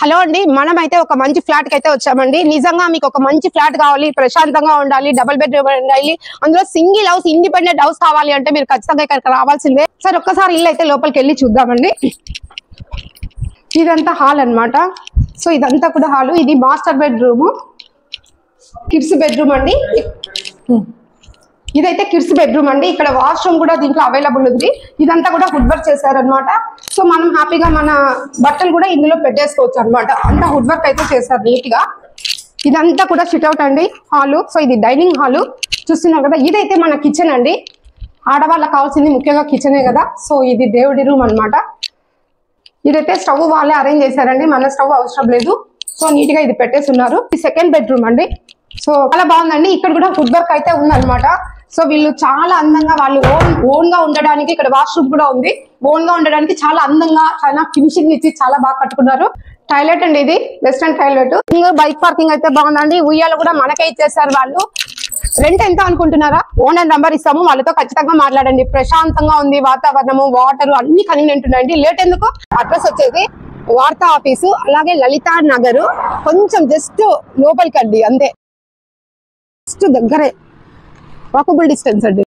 Hello అండి, మనమైతే ఒక మంచి ఫ్లాట్ కి అయితే వచ్చామండి. నిజంగా మీకు ఒక మంచి ఫ్లాట్ కావాలి, ప్రశాంతంగా ఉండాలి, డబుల్ బెడ్రూమ్ ఉండాలి, అందులో సింగిల్ హౌస్, ఇండిపెండెంట్ హౌస్ కావాలి అంటే మీరు ఖచ్చితంగా ఇక్కడికి రావాల్సిందే. సార్ ఒక్కసారి ఇల్లు అయితే లోపలికి వెళ్ళి చూద్దామండి. ఇదంతా హాల్ అన్నమాట. సో ఇదంతా కూడా హాల్. ఇది మాస్టర్ బెడ్రూమ్, కిడ్స్ బెడ్రూమ్ అండి. ఇదైతే కిడ్స్ బెడ్రూమ్ అండి. ఇక్కడ వాష్రూమ్ కూడా దీంట్లో అవైలబుల్ ఉంది. ఇదంతా కూడా వుడ్ వర్క్ చేశారనమాట. సో మనం హ్యాపీగా మన బట్టలు కూడా ఇందులో పెట్టేసుకోవచ్చు అనమాట. అంతా వుడ్ వర్క్ అయితే చేశారు నీట్ గా. ఇదంతా కూడా సిట్అవుట్ అండి, హాలు. సో ఇది డైనింగ్ హాలు చూస్తున్నారు కదా. ఇదైతే మన కిచెన్ అండి. ఆడవాళ్ళకి కావాల్సింది ముఖ్యంగా కిచెనే కదా. సో ఇది దేవుడి రూమ్ అనమాట. ఇదైతే స్టవ్ వాళ్ళే అరేంజ్ చేశారండి, మన స్టవ్ అవసరం లేదు. సో నీట్ గా ఇది పెట్టేసి ఉన్నారు. ఇది సెకండ్ బెడ్రూమ్ అండి. సో చాలా బాగుందండి. ఇక్కడ కూడా వుడ్ వర్క్ అయితే ఉందన్నమాట. సో వీళ్ళు చాలా అందంగా, వాళ్ళు ఓన్ గా ఉండడానికి ఇక్కడ వాష్రూమ్ కూడా ఉంది. ఓన్ గా ఉండడానికి చాలా అందంగా, చాలా ఫినిషింగ్ ఇచ్చి చాలా బాగా కట్టుకున్నారు. టాయిలెట్ అండి, ఇది వెస్టర్న్ టాయిలెట్. బైక్ పార్కింగ్ అయితే బాగుందండి. ఉయ్యాలు కూడా మనకే ఇచ్చేస్తారు వాళ్ళు. రెంట్ ఎంత అనుకుంటున్నారా? ఓనర్ నంబర్ ఇస్తాము, వాళ్ళతో ఖచ్చితంగా మాట్లాడండి. ప్రశాంతంగా ఉంది వాతావరణము, వాటర్ అన్ని కన్వీనియంట్ ఉన్నాయండి. లేట్ ఎందుకు? అడ్రస్ వచ్చేది వార్తా ఆఫీసు, అలాగే లలితా నగర్, కొంచెం జస్ట్ లోపలికి అండి, అంతే. జస్ట్ దగ్గరే, వాకబుల్ డిస్టెన్స్ అండి.